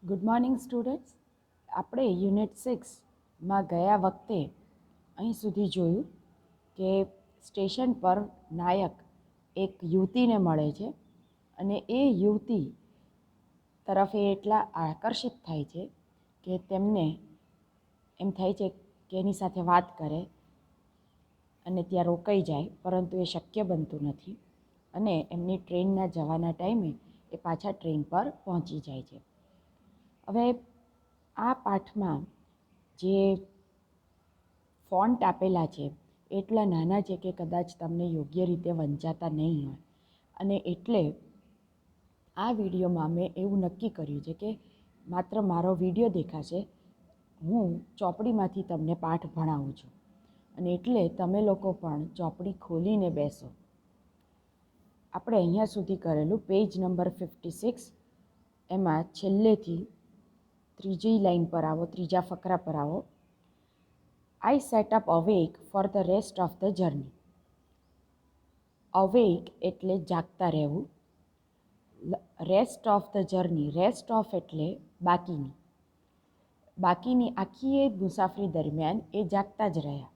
Good morning students. આપણે unit 6માં ગયા વખતે અહીં સુધી જોયું કે સ્ટેશન પર નાયક એક યુવતીને મળે છે અને એ યુવતી તરફ એ એટલા આકર્ષિત થાય છે કે તેમને એમ થાય છે કે એની સાથે વાત કરે અને ત્યાં રોકાઈ જાય, પરંતુ એ શક્ય બનતું નથી અને એમની ટ્રેનના જવાના ટાઈમે એ પાછા ટ્રેન પર પહોંચી જાય છે. હવે આ પાઠમાં જે ફોન્ટ આપેલા છે એટલા નાના છે કે કદાચ તમને યોગ્ય રીતે વંચાતા નહીં હોય, અને એટલે આ વિડીયોમાં મેં એવું નક્કી કર્યું છે કે માત્ર મારો વિડીયો દેખાશે, હું ચોપડીમાંથી તમને પાઠ ભણાવું છું, અને એટલે તમે લોકો પણ ચોપડી ખોલીને બેસો. આપણે અહીંયા સુધી કરેલું પેજ નંબર 56, એમાં છેલ્લેથી ત્રીજી લાઈન પર આવો, ત્રીજા ફકરા પર આવો. I sat up awake for the rest of the journey. Awake એટલે જાગતા રહેવું, rest of the journey, rest of એટલે બાકીની આખી એ મુસાફરી દરમિયાન એ જાગતા જ રહ્યા.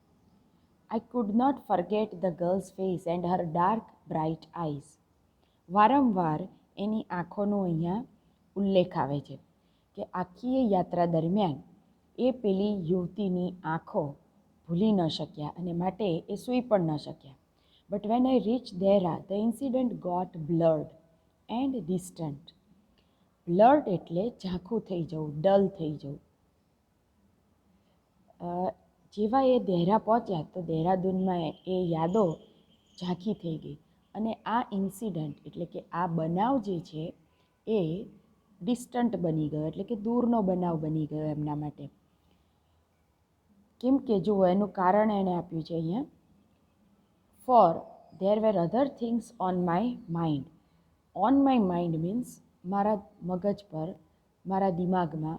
I could not forget the girl's face and her dark bright eyes. વારંવાર એની આંખોનો અહીંયા ઉલ્લેખ આવે છે કે આખી એ યાત્રા દરમિયાન એ પેલી યુવતીની આંખો ભૂલી ન શક્યા અને માટે એ સૂઈ પણ ન શક્યા. But when I reach Dehra the incident got blurred and distant. Blurred એટલે ઝાંખું થઈ જવું, ડલ થઈ જવું. જેવા એ દેહરા પહોંચ્યા તો દહેરાદૂનમાં એ યાદો ઝાંખી થઈ ગઈ, અને આ ઇન્સિડન્ટ એટલે કે આ બનાવ જે છે એ ડિસ્ટન્ટ બની ગયો, એટલે કે દૂરનો બનાવ બની ગયો એમના માટે. કેમ કે જુઓ, એનું કારણ એણે આપ્યું છે અહીંયા, four there were other things on my mind. On my mind means મારા મગજ પર, મારા દિમાગમાં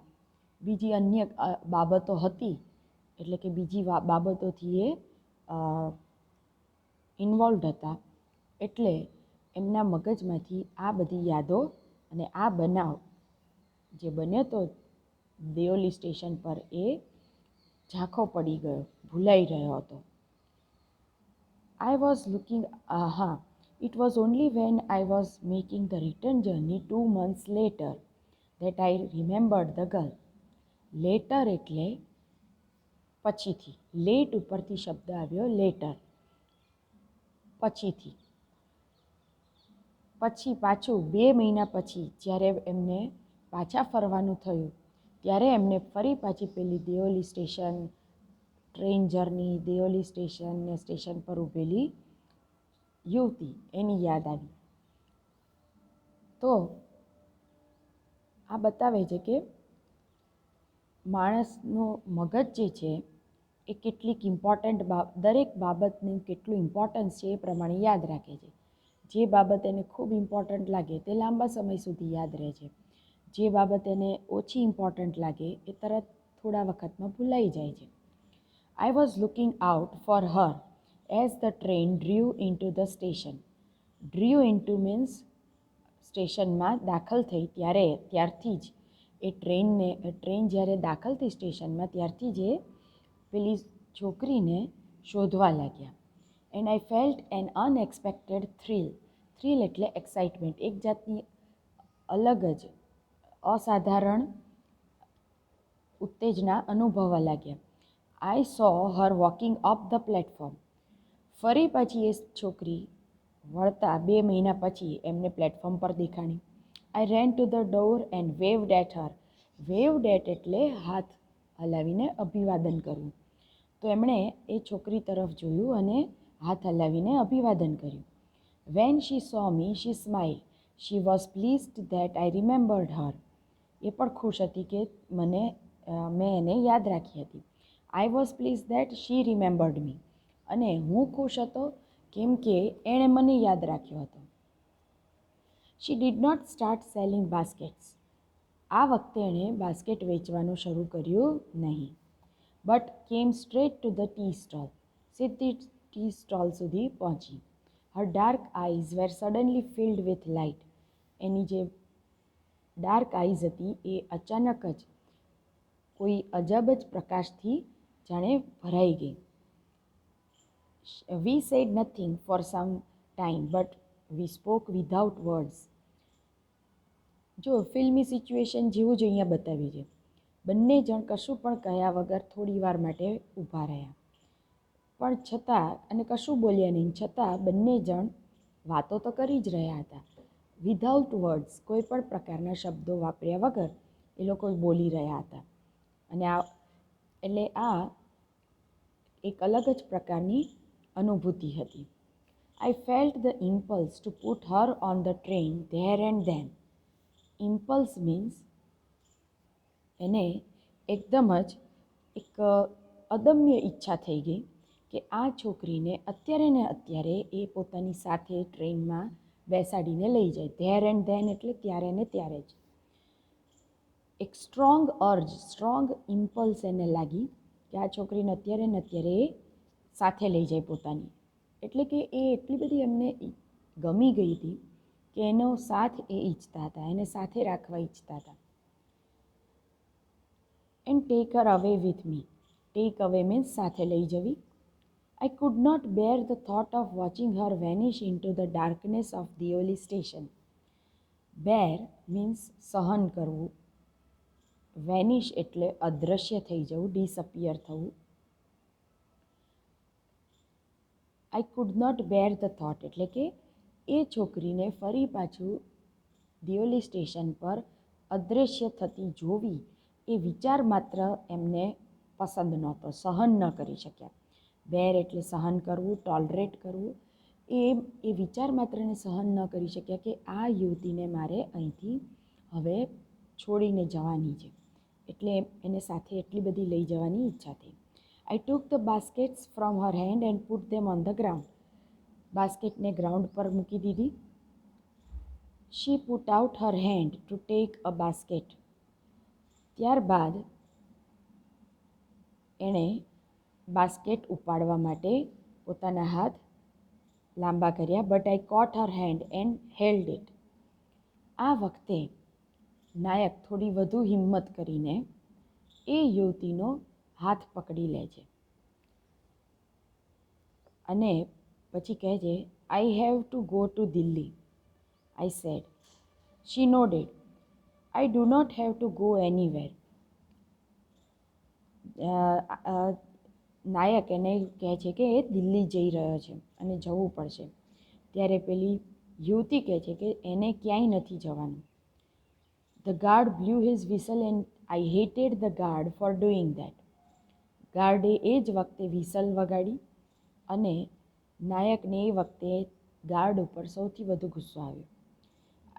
બીજી અન્ય બાબતો હતી, એટલે કે બીજી બાબતોથી એ ઇન્વોલ્વડ હતા, એટલે એમના મગજમાંથી આ બધી યાદો અને આ બનાવ જે બન્યો તો દેઓલી સ્ટેશન પર એ ઝાંખો પડી ગયો, ભૂલાઈ રહ્યો હતો. I was looking, it was only when I was making the return journey 2 months later that I remembered the girl. Later એટલે પછીથી, લેટ ઉપરથી શબ્દ આવ્યો લેટર, પછીથી. પછી પાછું 2 મહિના પછી જ્યારે એમને પાછા ફરવાનું થયું ત્યારે એમને ફરી પાછી પેલી Deoli station, train journey, Deoli station ને સ્ટેશન પર ઊભેલી યુવતી એની યાદ આવી. તો આ બતાવે છે કે માણસનું મગજ જે છે એ કેટલીક ઇમ્પોર્ટન્ટ દરેક બાબતનું કેટલું ઇમ્પોર્ટન્સ છે એ પ્રમાણે યાદ રાખે છે. જે બાબત એને ખૂબ ઇમ્પોર્ટન્ટ લાગે તે લાંબા સમય સુધી યાદ રહે છે. જે બાબત એને ઓછી ઇમ્પોર્ટન્ટ લાગે એ તરત થોડા વખતમાં ભૂલાઈ જાય છે. I was looking out for her as the train ડ્રીવ into the station. ડ્રીવ into means સ્ટેશનમાં દાખલ થઈ ત્યારથી જ એ ટ્રેન જ્યારે દાખલ થઈ સ્ટેશનમાં ત્યારથી જ એ પેલી છોકરીને શોધવા લાગ્યા. And I felt an unexpected thrill. Thrill એટલે એક્સાઇટમેન્ટ, એક જાતની અલગ જ અસાધારણ ઉત્તેજના અનુભવવા લાગ્યા. I saw her walking up the platform. ફરી પાછી એ છોકરી વળતા 2 મહિના પછી એમને પ્લેટફોર્મ પર દેખાણી. I ran to the door and waved at her. Waved at એટલે હાથ હલાવીને અભિવાદન કરવું. તો એમણે એ છોકરી તરફ જોયું અને હાથ હલાવીને અભિવાદન કર્યું. When she saw me she smile. She was pleased that I remembered her. એ પણ ખુશ હતી કે મેં એને યાદ રાખી હતી. I was please that she remembered me. અને હું ખુશ હતો કેમ કે એણે મને યાદ રાખ્યો હતો. She did not start selling baskets. આ વખતે એણે બાસ્કેટ વેચવાનું શરૂ કર્યું નહીં. But came straight to the tea stall. સીધી ટી સ્ટોલ સુધી પહોંચી. Her dark eyes were suddenly filled with light. એની જે ડાર્ક આઈઝ હતી એ અચાનક જ કોઈ અજબ જ પ્રકાશથી જાણે ભરાઈ ગઈ. We said nothing for some time but we spoke without words. જો ફિલ્મી સિચ્યુએશન જેવું જ અહીંયા બતાવ્યું છે. બંને જણ કશું પણ કહ્યા વગર થોડી વાર માટે ઊભા રહ્યા, પણ છતાં અને કશું બોલ્યા નહીં, છતાં બંને જણ વાતો તો કરી જ રહ્યા હતા. વિધાઉટ વર્ડ્સ, કોઈ પણ પ્રકારના શબ્દો વાપર્યા વગર એ લોકો બોલી રહ્યા હતા. અને આ એક અલગ જ પ્રકારની અનુભૂતિ હતી. આઈ felt the impulse two put Har on the train there and then. Impulse means એને એકદમ જ એક અદમ્ય ઈચ્છા થઈ ગઈ કે આ છોકરીને અત્યારે ને અત્યારે એ પોતાની સાથે ટ્રેનમાં બેસાડીને લઈ જાય. ધેર એન્ડ ધેન એટલે ત્યારે ને ત્યારે જ. એક સ્ટ્રોંગ અર્જ, સ્ટ્રોંગ ઇમ્પલ્સ એને લાગી કે આ છોકરીને અત્યારે ને અત્યારે એ સાથે લઈ જાય પોતાની. એટલે કે એ એટલી બધી એમને ગમી ગઈ હતી કે એનો સાથ એ ઈચ્છતા હતા, એને સાથે રાખવા ઈચ્છતા હતા. And take her away with me. Take away means સાથે લઈ જવી. I could not bear the thought of watching her vanish into the darkness of Deoli station. Bear means સહન કરવું. વેનિશ એટલે અદૃશ્ય થઈ જવું, ડિસઅપિયર થવું. I could not bear the thought એટલે કે એ છોકરીને ફરી પાછું દિયોલી સ્ટેશન પર અદૃશ્ય થતી જોવી એ વિચાર માત્ર એમને પસંદ નહોતો, સહન ન કરી શક્યા. બેર એટલે સહન કરવું, ટોલરેટ કરવું. એ વિચાર માત્રને સહન ન કરી શક્યા કે આ યુવતીને મારે અહીંથી હવે છોડીને જવાની છે. એટલે એને સાથે એટલી બધી લઈ જવાની ઈચ્છા થઈ. I took the baskets from her hand and put them on the ground. બાસ્કેટને ગ્રાઉન્ડ પર મૂકી દીધી. She put out her hand to take a basket. ત્યારબાદ એણે બાસ્કેટ ઉપાડવા માટે પોતાના હાથ લાંબા કર્યા. But I caught her hand and held it. આ વખતે નાયક થોડી વધુ હિંમત કરીને એ યુવતીનો હાથ પકડી લે છે અને પછી કહે છે, I have to go to Delhi, I said. She nodded. I do not have to go anywhere. નાયક એને કહે છે કે એ દિલ્હી જઈ રહ્યો છે અને જવું પડશે. ત્યારે પેલી યુવતી કહે છે કે એને ક્યાંય નથી જવાનું. The guard blew his whistle and I hated the guard for doing that. ગાર્ડે એ જ વખતે વિસલ વગાડી અને નાયકને એ વખતે ગાર્ડ ઉપર સૌથી વધુ ગુસ્સો આવ્યો.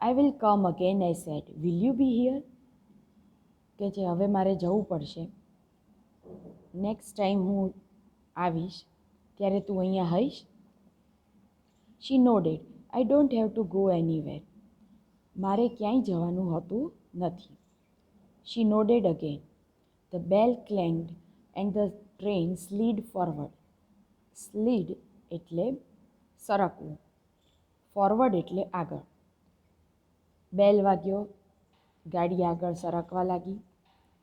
I will come again, I said. Will you be here. કે છે હવે મારે જવું પડશે. નેક્સ્ટ ટાઈમ હું આવીશ ત્યારે તું અહીંયા હઈશ. She nodded. I don't have to go anywhere. મારે ક્યાંય જવાનું હોતું નથી. She nodded again. The bell clanged and the train slid forward. Slid એટલે સરકવું, ફોરવર્ડ એટલે આગળ. બેલ વાગ્યો, ગાડી આગળ સરકવા લાગી.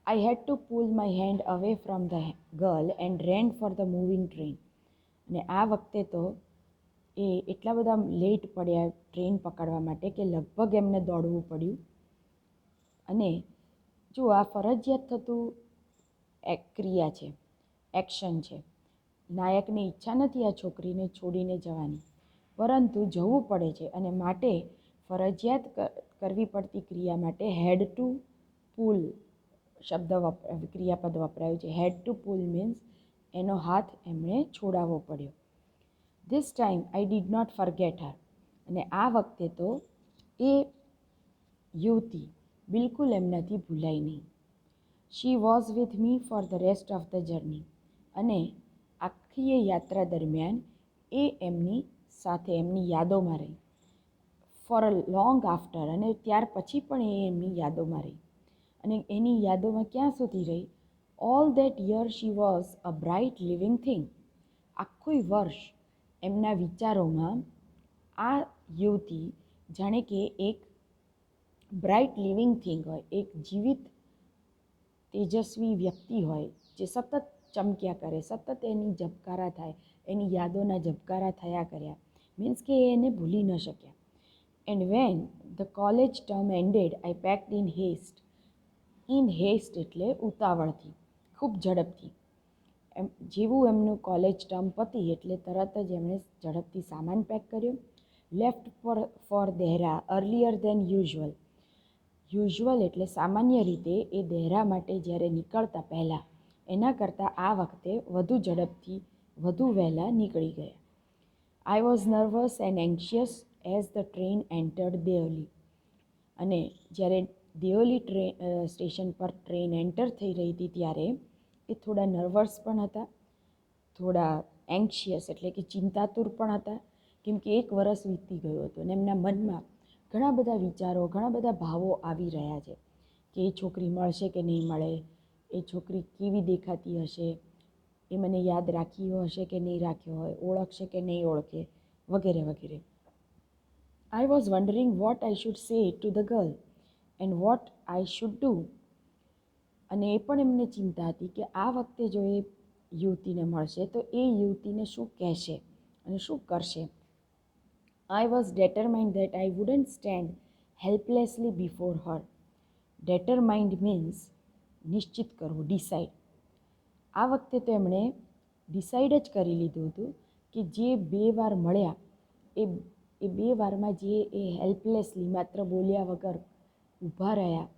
I had to pull my hand away from the girl and ran for the moving train. અને આ વખતે તો એ એટલા બધા લેટ પડ્યા ટ્રેન પકડવા માટે કે લગભગ એમને દોડવું પડ્યું. અને જો આ ફરજિયાત થતું ક્રિયા છે, એક્શન છે. નાયકની ઈચ્છા નથી આ છોકરીને છોડીને જવાની, પરંતુ જવું પડે છે અને માટે ફરજિયાત કરવી પડતી ક્રિયા માટે હેડ ટુ પુલ શબ્દ ક્રિયાપદ વપરાયું છે. હેડ ટુ પુલ મીન્સ એનો હાથ એમણે છોડાવવો પડ્યો. This time I did not forget her. અને આ વખતે તો એ યુવતી બિલકુલ એમનાથી ભૂલાઈ નહીં. She was with me for the rest of the journey. અને આખી એ યાત્રા દરમિયાન એ એમની સાથે એમની યાદોમાં રહી. For a long after. અને ત્યાર પછી પણ એ એમની યાદોમાં રહી. અને એની યાદોમાં ક્યાં સુધી રહી? All that year she was a bright living thing. આખું વર્ષ એમના વિચારોમાં આ યુવતી જાણે કે એક બ્રાઇટ લિવિંગ થિંગ હોય, એક જીવિત તેજસ્વી વ્યક્તિ હોય જે સતત ચમક્યા કરે, સતત એની ઝબકારા થાય, એની યાદોના ઝબકારા થયા કર્યા, મીન્સ કે એને ભૂલી ન શક્યા. And when the college term ended I packed in heist. In heist એટલે ઉતાવળથી, ખૂબ ઝડપથી. જેવું એમનું કોલેજ ટર્મ પતી એટલે તરત જ એમણે ઝડપથી સામાન પેક કર્યો. Left for Dehra earlier than usual. Usual એટલે સામાન્ય રીતે એ દહેરા માટે જ્યારે નીકળતા પહેલાં એના કરતાં આ વખતે વધુ ઝડપથી, વધુ વહેલા નીકળી ગયા. I was nervous and એન્શિયસ as the train entered Deoli. અને જ્યારે દેવલી સ્ટેશન પર ટ્રેન એન્ટર થઈ રહી હતી ત્યારે એ થોડા નર્વસ પણ હતા, થોડા એન્શિયસ એટલે કે ચિંતાતુર પણ હતા, કેમ કે 1 વર્ષ વીતી ગયું હતું અને એમના મનમાં ઘણા બધા વિચારો, ઘણા બધા ભાવો આવી રહ્યા છે કે એ છોકરી મળશે કે નહીં મળે, એ છોકરી કેવી દેખાતી હશે, એ મને યાદ રાખ્યો હશે કે નહીં રાખ્યો હોય, ઓળખશે કે નહીં ઓળખે, વગેરે વગેરે. I was wondering what I should say to the girl and what I should do. અને એ પણ એમને ચિંતા હતી કે આ વખતે જો એ યુવતીને મળશે તો એ યુવતીને શું કહેશે અને શું કરશે. I was determined that I wouldn't stand helplessly before her. Determined means નિશ્ચિત કરવું, ડિસાઇડ. આ વખતે તો એમણે ડિસાઇડ જ કરી લીધું હતું કે જે 2 વાર મળ્યા એ 2 વારમાં જે એ હેલ્પલેસલી માત્ર બોલ્યા વગર ઊભા રહ્યા,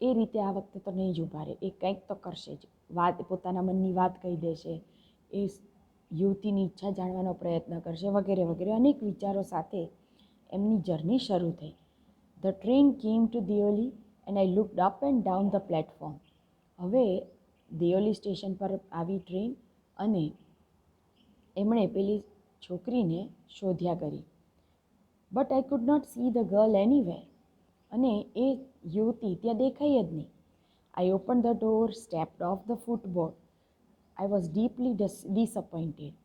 એ રીતે આ વખતે તો નહીં જ ઊભા રહે, એ કંઈક તો કરશે જ. વાત, પોતાના મનની વાત કહી દેશે, એ યુવતીની ઈચ્છા જાણવાનો પ્રયત્ન કરશે, વગેરે વગેરે અનેક વિચારો સાથે એમની જર્ની શરૂ થઈ. The train came to Deoli and I looked up and down the platform. હવે દિયોલી સ્ટેશન પર આવી ટ્રેન અને એમણે પેલી છોકરીને શોધ્યા કરી. But I could not see the girl anywhere. અને એ યુવતી ત્યાં દેખાઈ જ નહીં. I open the door, stepped off the footboard. I was deeply disappointed.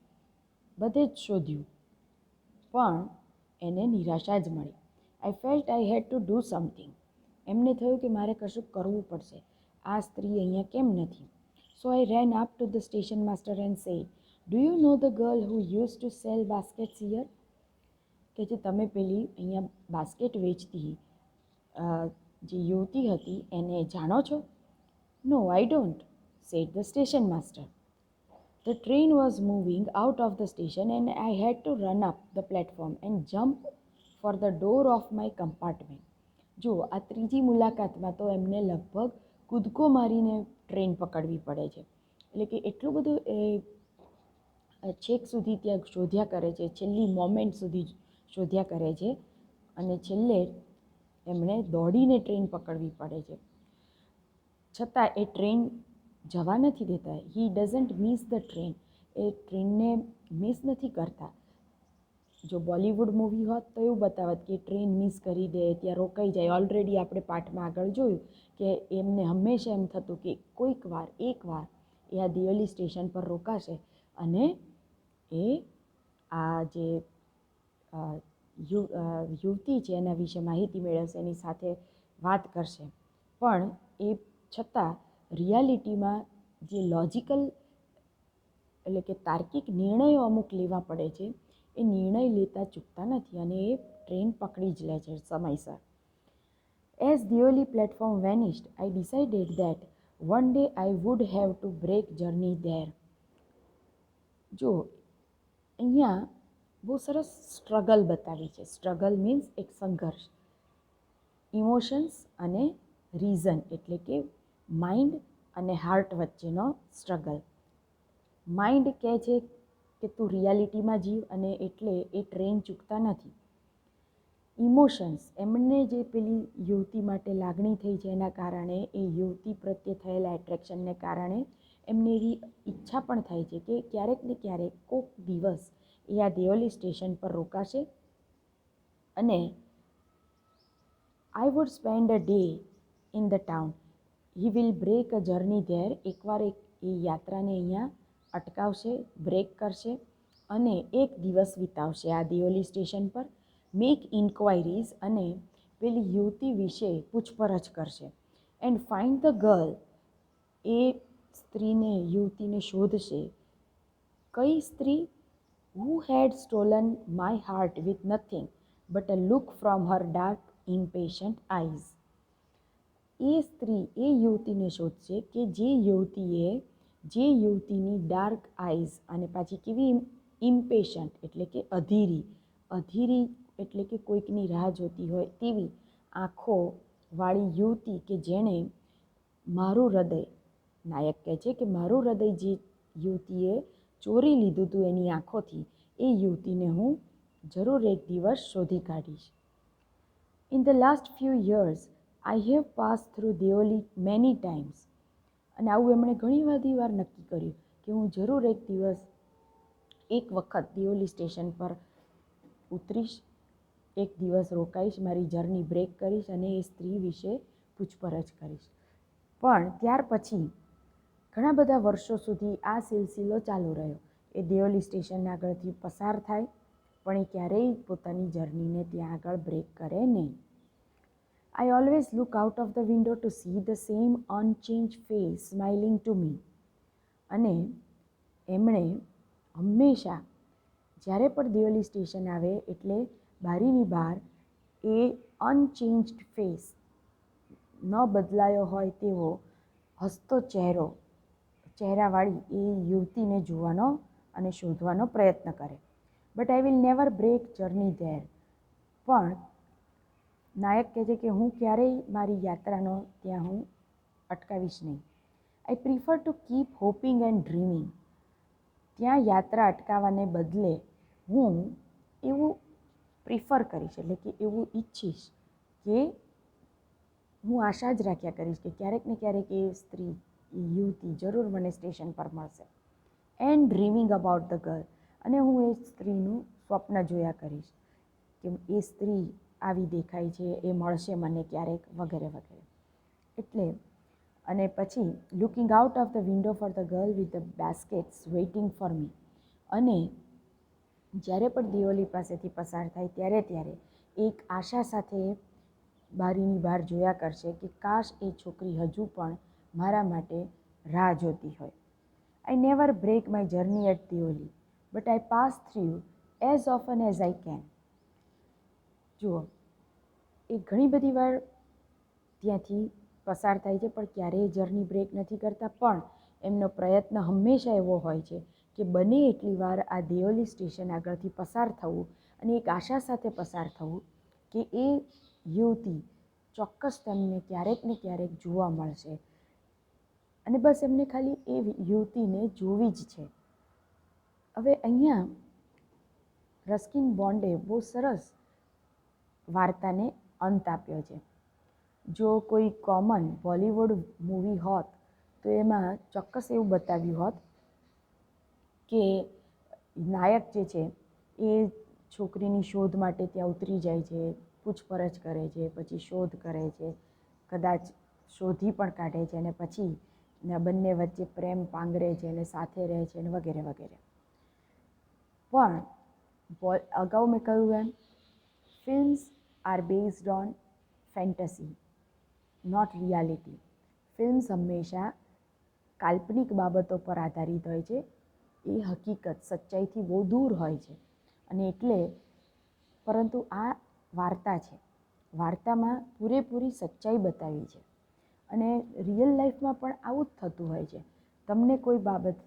બધે જ શોધ્યું પણ એને નિરાશા જ મળી. I felt I had to do something. એમને થયું કે મારે કશું કરવું પડશે, આ સ્ત્રી અહીંયા કેમ નથી. So I ran up to the station master and said, do you know the girl who use to sell baskets here. કે જે તમે પેલી અહીંયા બાસ્કેટ વેચતી જે યુવતી હતી એને જાણો છો. No I don't, said the station master. The train was moving out of the station and I had to run up the platform and jump for the door of my compartment. જો આ ત્રીજી મુલાકાતમાં તો એમને લગભગ કૂદકો મારીને train પકડવી પડે છે. એટલે કે એટલું બધું એ છેક સુધી ત્યાં શોધ્યા કરે છે, છેલ્લી મોમેન્ટ સુધી શોધ્યા કરે છે અને છેલ્લે એમણે દોડીને ટ્રેન પકડવી પડે છે. છતાં એ ટ્રેન જવા નથી દેતા. હી ડઝન્ટ મિસ ધ ટ્રેન. એ ટ્રેનને મિસ નથી કરતા. જો બોલિવૂડ મૂવી હોત તો એવું બતાવત કે ટ્રેન મિસ કરી દે, ત્યાં રોકાઈ જાય. ઓલરેડી આપણે પાઠમાં આગળ જોયું કે એમને હંમેશા એમ થતું કે એકવાર એ આ દિયોલી સ્ટેશન પર રોકાશે અને એ આ જે યુવતી છે એના વિશે માહિતી મેળવશે, એની સાથે વાત કરશે. પણ એ છતાં રિયાલિટીમાં જે લોજિકલ એટલે કે તાર્કિક નિર્ણયો અમુક લેવા પડે છે એ નિર્ણય લેતા ચૂકતા નથી અને એ ટ્રેન પકડી જ લે છે સમયસર. As Deoli platform vanished I decided that one day I would have to break journey there. જો અહીંયા બહુ સરસ સ્ટ્રગલ બતાવી છે. સ્ટ્રગલ મીન્સ એક સંઘર્ષ, ઇમોશન્સ અને રીઝન એટલે કે માઇન્ડ અને હાર્ટ વચ્ચેનો સ્ટ્રગલ. માઇન્ડ કહે છે કે તું રિયાલિટીમાં જીવ અને એટલે એ ટ્રેન ચૂકતા નથી. ઇમોશન્સ, એમને જે પેલી યુવતી માટે લાગણી થઈ છે એના કારણે, એ યુવતી પ્રત્યે થયેલા એટ્રેક્શનને કારણે એમને એવી ઈચ્છા પણ થાય છે કે ક્યારેક ને ક્યારેક કોઈક દિવસ એ આ દિયોલી સ્ટેશન પર રોકાશે અને I would spend a day in the town. He will break a journey there. એકવાર એ યાત્રાને અહીંયા અટકાવશે, બ્રેક કરશે અને એક દિવસ વિતાવશે આ દિયોલી સ્ટેશન પર. મેક ઇન્ક્વાયરીઝ અને પેલી યુવતી વિશે પૂછપરછ કરશે એન્ડ ફાઇન્ડ ધ ગર્લ. એ સ્ત્રીને યુવતીને શોધશે. કઈ સ્ત્રી? Who had stolen my heart with nothing but a look from her dark impatient eyes. એ સ્ત્રી એ યુવતીને શોધશે કે જે યુવતીની ડાર્ક આઈઝ, અને પાછી કેવી ઇમ્પેશન્ટ એટલે કે અધીરી એટલે કે કોઈકની રાહ જોતી હોય તેવી આંખો વાળી યુવતી કે જેણે મારું હૃદય, નાયક કહે છે કે મારું હૃદય જે યુવતીએ ચોરી લીધું હતું એની આંખોથી, એ યુવતીને હું જરૂર એક દિવસ શોધી કાઢીશ. In the last few years, I have passed through Deoli many times. અને આવું એમણે ઘણી બધી વાર નક્કી કર્યું કે હું જરૂર એક વખત દિયોલી સ્ટેશન પર ઉતરીશ, એક દિવસ રોકાઈશ, મારી જર્ની બ્રેક કરીશ અને એ સ્ત્રી વિશે પૂછપરછ કરીશ. પણ ત્યાર પછી ઘણા બધા વર્ષો સુધી આ સિલસિલો ચાલુ રહ્યો. એ દિયોલી સ્ટેશન આગળથી પસાર થાય પણ એ ક્યારેય પોતાની જર્નીને ત્યાં આગળ બ્રેક કરે નહીં. I always look out of the window to see the same unchanged face smiling to me. અને એમણે હંમેશા જ્યારે પણ દિયોલી સ્ટેશન આવે એટલે બારીની બહાર એ અનચેન્જડ ફેસ, ન બદલાયો હોય તેવો હસતો ચહેરાવાળી એ યુવતીને જોવાનો અને શોધવાનો પ્રયત્ન કરે. But I will never break journey there. પણ નાયક કહે છે કે હું ક્યારેય મારી યાત્રાનો ત્યાં હું અટકાવીશ નહીં. I prefer to keep hoping and dreaming. ત્યાં યાત્રા અટકાવવાને બદલે હું એવું પ્રિફર કરીશ, એટલે કે એવું ઈચ્છીશ કે હું આશા જ રાખ્યા કરીશ કે ક્યારેક ને ક્યારેક એ સ્ત્રી, એ યુવતી જરૂર મને સ્ટેશન પર મળશે. And dreaming about the girl. અને હું એ સ્ત્રીનું સ્વપ્ન જોયા કરીશ કે એ સ્ત્રી આવી દેખાય છે, એ મળશે મને ક્યારેક, વગેરે વગેરે. એટલે અને પછી looking out of the window for the girl with the baskets waiting for me. અને જ્યારે પણ દિયોલી પાસેથી પસાર થાય ત્યારે એક આશા સાથે બારીની બહાર જોયા કરશે કે કાશ એ છોકરી હજુ પણ મારા માટે રાહ જોતી હોય. I never break my journey at Deoli but I pass through as often as I can. જુઓ, એ ઘણી બધી વાર ત્યાંથી પસાર થાય છે પણ ક્યારેય જર્ની બ્રેક નથી કરતા. પણ એમનો પ્રયત્ન હંમેશા એવો હોય છે કે બને એટલી વાર આ દિયોલી સ્ટેશન આગળથી પસાર થવું અને એક આશા સાથે પસાર થવું કે એ યુવતી ચોક્કસ તેમને ક્યારેક ને ક્યારેક જોવા મળશે. અને બસ એમને ખાલી એ યુવતીને જોવી જ છે. હવે અહીંયા રસ્કિન બોન્ડે બહુ સરસ વાર્તાને અંત આપ્યો છે. જો કોઈ કોમન બોલિવૂડ મૂવી હોત તો એમાં ચોક્કસ એવું બતાવ્યું હોત કે નાયક જે છે એ છોકરીની શોધ માટે ત્યાં ઉતરી જાય છે, પૂછપરછ કરે છે, પછી શોધ કરે છે, કદાચ શોધી પણ કાઢે છે અને પછી બંને વચ્ચે પ્રેમ પાંગરે છે અને સાથે રહે છે અને વગેરે વગેરે. પણ અગાઉ મેં કહ્યું એમ, films are based on fantasy, not reality. Films હંમેશા કાલ્પનિક બાબતો પર આધારિત હોય છે. એ હકીકત, સચ્ચાઈથી બહુ દૂર હોય છે. અને એટલે પરંતુ આ વાર્તા છે, વાર્તામાં પૂરેપૂરી સચ્ચાઈ બતાવી છે. અને રિયલ લાઈફમાં પણ આવું જ થતું હોય છે. તમને કોઈ બાબત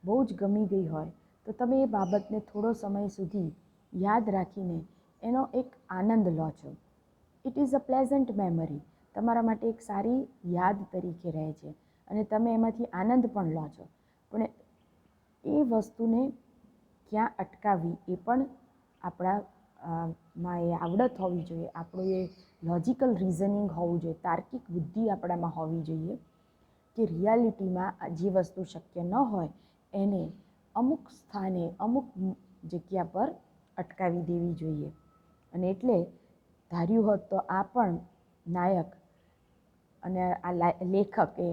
બહુ જ ગમી ગઈ હોય તો તમે એ બાબતને થોડો સમય સુધી યાદ રાખીને એનો એક આનંદ લો છો. It is a pleasant memory. તમારા માટે એક સારી યાદ તરીકે રહે છે અને તમે એમાંથી આનંદ પણ લો છો. પણ એ વસ્તુને ક્યાં અટકાવવી એ પણ આપણામાં એ આવડત હોવી જોઈએ. આપણું એ લોજિકલ રિઝનિંગ હોવું જોઈએ, તાર્કિક બુદ્ધિ આપણામાં હોવી જોઈએ કે રિયાલિટીમાં જે વસ્તુ શક્ય ન હોય એને અમુક સ્થાને, અમુક જગ્યા પર અટકાવી દેવી જોઈએ. અને એટલે ધાર્યું હોત તો આ પણ નાયક અને આ લેખકે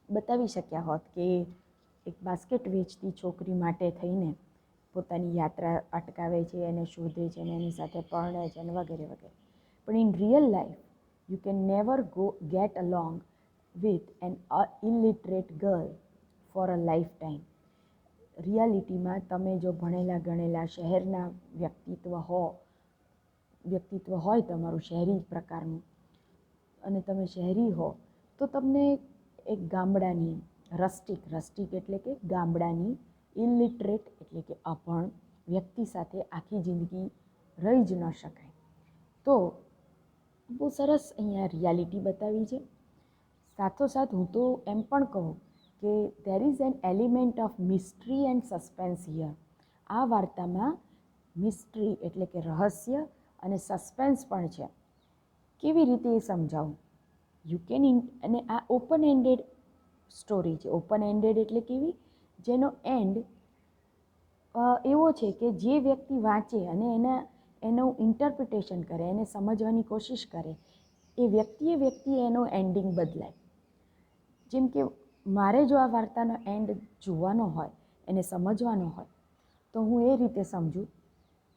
બતાવી શક્યા હોત કે એક બાસ્કેટ વેચતી છોકરી માટે થઈને પોતાની યાત્રા અટકાવે છે, એને શોધે છે અને એની સાથે પરણે છે અને વગેરે વગેરે. પણ in real life you can never get along with an illiterate girl for a life time. રિયાલિટીમાં તમે જો ભણેલા ગણેલા શહેરના વ્યક્તિત્વ હોય તમારું શહેરી પ્રકારનું, અને તમે શહેરી હો, તો તમને એક ગામડાની રસ્ટિક એટલે કે ગામડાની ઇલિટરેટ એટલે કે અભણ વ્યક્તિ સાથે આખી જિંદગી રહી જ ન શકાય. તો બહુ સરસ અહીંયા રિયાલિટી બતાવી છે. સાથોસાથ હું તો એમ પણ કહું કે there is an element of mystery and suspense here. આ વાર્તામાં મિસ્ટ્રી એટલે કે રહસ્ય અને સસ્પેન્સ પણ છે. કેવી રીતે એ સમજાવું? યુ કેન અને આ ઓપન એન્ડેડ સ્ટોરી છે. ઓપન એન્ડેડ એટલે કેવી? જેનો એન્ડ એવો છે કે જે વ્યક્તિ વાંચે અને એનું ઇન્ટરપ્રિટેશન કરે, એને સમજવાની કોશિશ કરે, એ વ્યક્તિએ એનો એન્ડિંગ બદલાય. જેમ કે મારે જો આ વાર્તાનો એન્ડ જોવાનો હોય, એને સમજવાનો હોય, તો હું એ રીતે સમજું.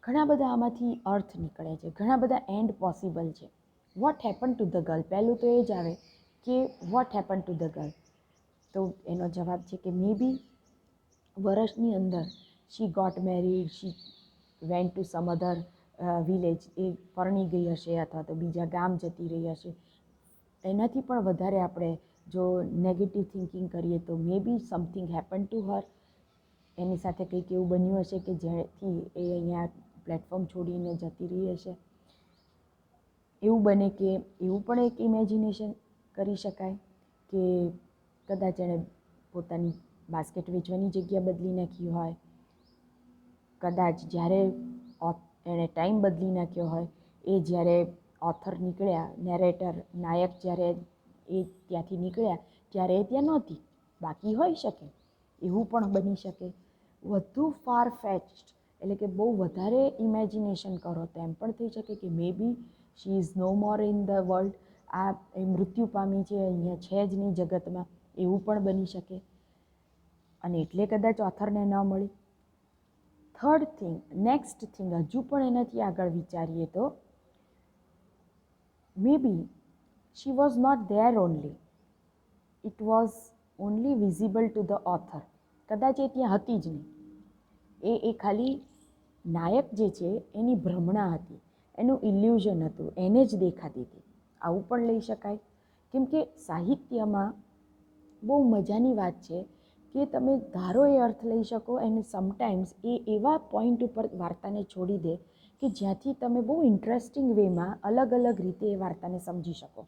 ઘણા બધા આમાંથી અર્થ નીકળે છે, ઘણા બધા એન્ડ પોસિબલ છે. What happen to the girl? પહેલું તો એ જ આવે કે what happen to the girl? તો એનો જવાબ છે કે મે બી વર્ષની અંદર she got married, she went to some other village, એ પરણી ગઈ હશે અથવા તો બીજા ગામ જતી રહી હશે. એનાથી પણ વધારે આપણે જો નેગેટિવ થિંકિંગ કરીએ તો મે બી સમથિંગ હેપન ટુ હર. એની સાથે કંઈક એવું બન્યું હશે કે જેથી એ અહીંયા પ્લેટફોર્મ છોડીને જતી રહી હશે. એવું બને કે એવું પણ એક ઇમેજિનેશન કરી શકાય કે કદાચ એણે પોતાની બાસ્કેટ વેચવાની જગ્યા બદલી નાખી હોય, કદાચ જ્યારે એણે ટાઈમ બદલી નાખ્યો હોય, એ જ્યારે ઓથર નીકળ્યા, નેરેટર નાયક જ્યારે એ ત્યાંથી નીકળ્યા ત્યારે એ ત્યાં નહોતી. બાકી હોઈ શકે, એવું પણ બની શકે. વધુ ફાર ફેચ્ડ એટલે કે બહુ વધારે ઇમેજિનેશન કરો તો એમ પણ થઈ શકે કે maybe she is no more in the world. આ એ મૃત્યુ પામી છે, અહીંયા છે જ નહીં જગતમાં, એવું પણ બની શકે. અને એટલે કદાચ ઓથરને ન મળી. થર્ડ થિંગ, નેક્સ્ટ થિંગ, હજુ પણ એનાથી આગળ વિચારીએ તો maybe she was not there only, it was only visible to the author. કદાચ એ ત્યાં હતી જ નહીં. એ ખાલી નાયક જે છે એની ભ્રમણા હતી, એનું ઇલ્યુઝન હતું, એને જ દેખાતી હતી. આવું પણ લઈ શકાય. કેમ કે સાહિત્યમાં બહુ મજાની વાત છે કે તમે ધારો એ અર્થ લઈ શકો, અને સમટાઈમ્સ એ એવા પોઈન્ટ ઉપર વાર્તાને છોડી દે કે જ્યાંથી તમે બહુ ઇન્ટરેસ્ટિંગ વેમાં અલગ અલગ રીતે એ વાર્તાને સમજી શકો.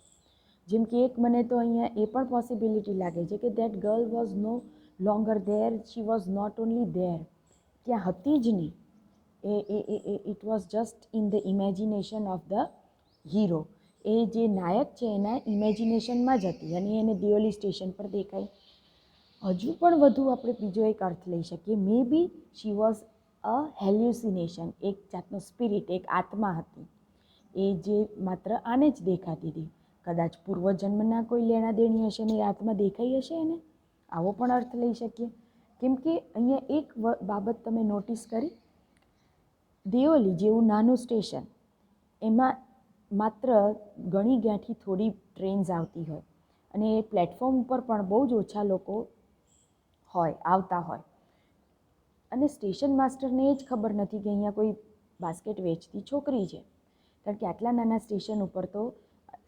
જેમ કે એક મને તો અહીંયા એ પણ પોસિબિલિટી લાગે છે કે that girl was no longer there, she was not only there, ત્યાં હતી જ નહીં. It was just in the imagination of the hero. એ જે નાયક છે એના ઇમેજિનેશનમાં જ હતી અને એને દિયોલી સ્ટેશન પર દેખાય. હજુ પણ વધુ આપણે બીજો એક અર્થ લઈ શકીએ. મે બી શી વોઝ અ હેલ્યુસિનેશન, એક જાતનો સ્પિરિટ, એક આત્મા હતી એ જે માત્ર આને જ દેખાતી હતી. કદાચ પૂર્વજન્મના કોઈ લેણા દેણી હશે ને એ આત્મા દેખાઈ હશે એને. આવો પણ અર્થ લઈ શકીએ. કેમ કે અહીંયા એક બાબત તમે નોટિસ કરી, દિયોલી જેવું નાનું સ્ટેશન, એમાં માત્ર ગણી ગાંઠી થોડી ટ્રેન્સ આવતી હોય અને એ પ્લેટફોર્મ ઉપર પણ બહુ જ ઓછા લોકો આવતા હોય. અને સ્ટેશન માસ્ટરને એ જ ખબર નથી કે અહીંયા કોઈ બાસ્કેટ વેચતી છોકરી છે. કારણ કે આટલા નાના સ્ટેશન ઉપર તો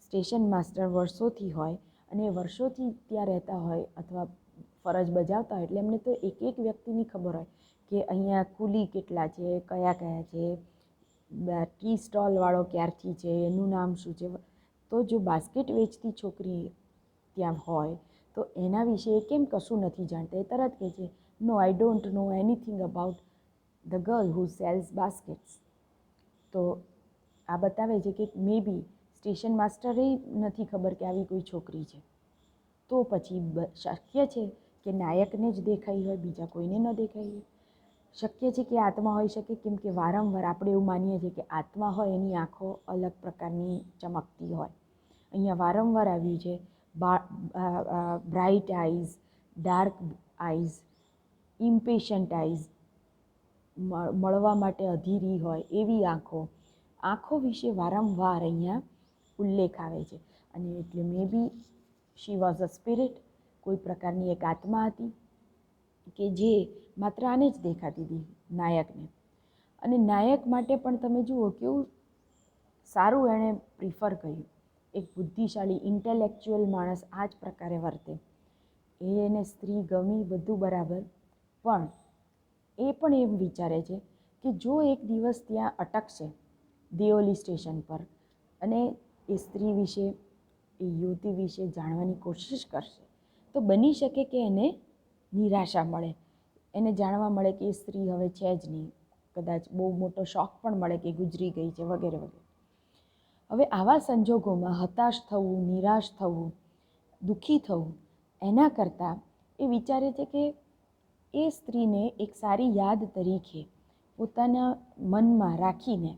સ્ટેશન માસ્ટર વર્ષોથી હોય અને વર્ષોથી ત્યાં રહેતા હોય અથવા ફરજ બજાવતા હોય, એટલે એમને તો એક એક વ્યક્તિની ખબર હોય કે અહીંયા કુલી કેટલા છે, કયા કયા છે, ટી સ્ટોલવાળો ક્યારથી છે, એનું નામ શું છે. તો જો બાસ્કેટ વેચતી છોકરી ત્યાં હોય તો એના વિશે કેમ કશું નથી જાણતા? એ તરત કહે છે, no I don't know anything about the girl who sells baskets. તો આ બતાવે છે કે મે બી સ્ટેશન માસ્ટરે નથી ખબર કે આવી કોઈ છોકરી છે. તો પછી શક્ય છે કે નાયકને જ દેખાઈ હોય, બીજા કોઈને ન દેખાઈ હોય. શક્ય છે કે આત્મા હોઈ શકે, કેમ કે વારંવાર આપણે એવું માનીએ છીએ કે આત્મા હોય એની આંખો અલગ પ્રકારની ચમકતી હોય. અહીંયા વારંવાર આવ્યું છે bright eyes, dark eyes, impatient eyes, મળવા માટે અધીરી હોય એવી આંખો, આંખો વિશે વારંવાર અહીંયા ઉલ્લેખ આવે છે. અને એટલે મે બી શી વોઝ અ સ્પિરિટ, કોઈ પ્રકારની એક આત્મા હતી કે જે માત્ર આને જ દેખાતી હતી, નાયકને. અને નાયક માટે પણ તમે જુઓ કેવું સારું એણે પ્રિફર કર્યું. એક બુદ્ધિશાળી ઇન્ટેલેક્ચ્યુઅલ માણસ આ જ પ્રકારે વર્તે. એને સ્ત્રી ગમી, બધું બરાબર, પણ એ પણ એમ વિચારે છે કે જો એક દિવસ ત્યાં અટકશે દિયોલી સ્ટેશન પર અને એ સ્ત્રી વિશે, એ યુવતી વિશે જાણવાની કોશિશ કરશે, તો બની શકે કે એને નિરાશા મળે, એને જાણવા મળે કે એ સ્ત્રી હવે છે જ નહીં, કદાચ બહુ મોટો શોખ પણ મળે કે ગુજરી ગઈ છે, વગેરે વગેરે. હવે આવા સંજોગોમાં હતાશ થવું, નિરાશ થવું, દુઃખી થવું, એના કરતાં એ વિચારે છે કે એ સ્ત્રીને એક સારી યાદ તરીકે પોતાના મનમાં રાખીને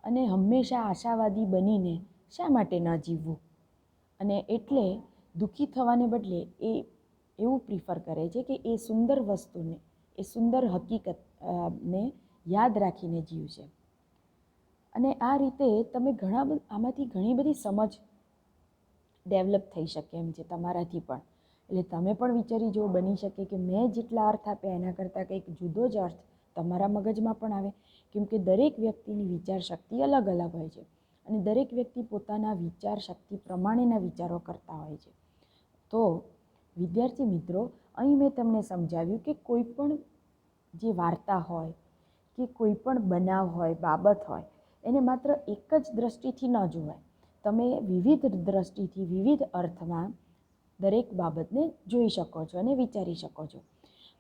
અને હંમેશા આશાવાદી બનીને શા માટે ન જીવવું. અને એટલે દુઃખી થવાને બદલે એ એવું પ્રિફર કરે છે કે એ સુંદર વસ્તુને, એ સુંદર હકીકતને યાદ રાખીને જીવશે. અને આ રીતે તમે આમાંથી ઘણી બધી સમજ ડેવલપ થઈ શકે એમ છે તમારાથી પણ. એટલે તમે પણ વિચારી જુઓ, બની શકે કે મેં જેટલા અર્થ આપ્યા એના કરતાં કંઈક જુદો જ અર્થ તમારા મગજમાં પણ આવે. કેમ કે દરેક વ્યક્તિની વિચાર શક્તિ અલગ અલગ હોય છે અને દરેક વ્યક્તિ પોતાના વિચાર શક્તિ પ્રમાણેના વિચારો કરતા હોય છે. તો વિદ્યાર્થી મિત્રો, અહીં મેં તમને સમજાવ્યું કે કોઈ પણ જે વાર્તા હોય કે કોઈ પણ બનાવ હોય, બાબત હોય, એને માત્ર એક જ દ્રષ્ટિથી ન જોવાય. તમે વિવિધ દ્રષ્ટિથી, વિવિધ અર્થમાં દરેક બાબતને જોઈ શકો છો અને વિચારી શકો છો.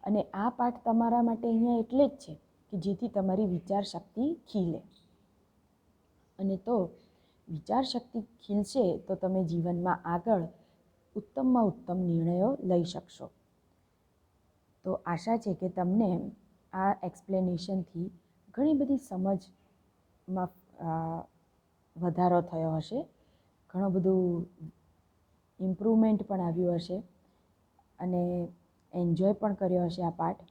અને આ પાઠ તમારા માટે અહીંયા એટલે જ છે કે જેથી તમારી વિચાર શક્તિ ખીલે. અને તો વિચાર શક્તિ ખીલશે તો તમે જીવનમાં આગળ ઉત્તમમાં ઉત્તમ નિર્ણયો લઈ શકશો. તો આશા છે કે તમને આ એક્સપ્લેનેશનથી ઘણી બધી સમજમાં વધારો થયો હશે, ઘણું બધું ઇમ્પ્રુવમેન્ટ પણ આવ્યું હશે અને એન્જોય પણ કર્યો હશે આ પાઠ.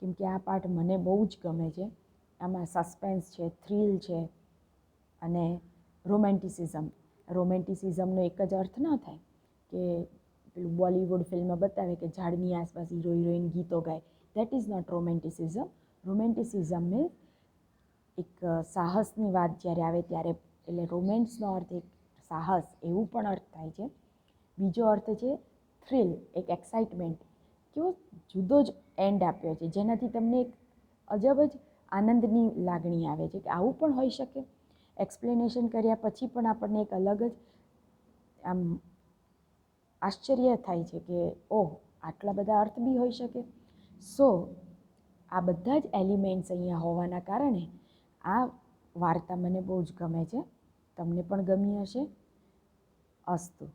કેમ કે આ પાઠ મને બહુ જ ગમે છે. આમાં સસ્પેન્સ છે, થ્રિલ છે અને રોમેન્ટિસિઝમ. રોમેન્ટિસિઝમનો એક જ અર્થ ન થાય કે પેલું બોલિવૂડ ફિલ્મમાં બતાવે કે ઝાડની આસપાસ હીરો હિરોઈન ગીતો ગાય. That is not romanticism. Romanticism means એક સાહસની વાત જ્યારે આવે ત્યારે, એટલે રોમેન્સનો અર્થ એક સાહસ એવું પણ અર્થ થાય છે. બીજો અર્થ છે થ્રિલ, એક એક્સાઇટમેન્ટ. કેવો જુદો જ એન્ડ આપ્યો છે જેનાથી તમને એક અજબ જ આનંદની લાગણી આવે છે કે આવું પણ હોઈ શકે. એક્સપ્લેનેશન કર્યા પછી પણ આપણને એક અલગ જ આમ આશ્ચર્ય થાય છે કે ઓહ, આટલા બધા અર્થ બી હોઈ શકે. સો આ બધા જ એલિમેન્ટ્સ અહીંયા હોવાના કારણે આ વાર્તા મને બહુ જ ગમે છે. તમને પણ ગમી હશે. અસ્તુ.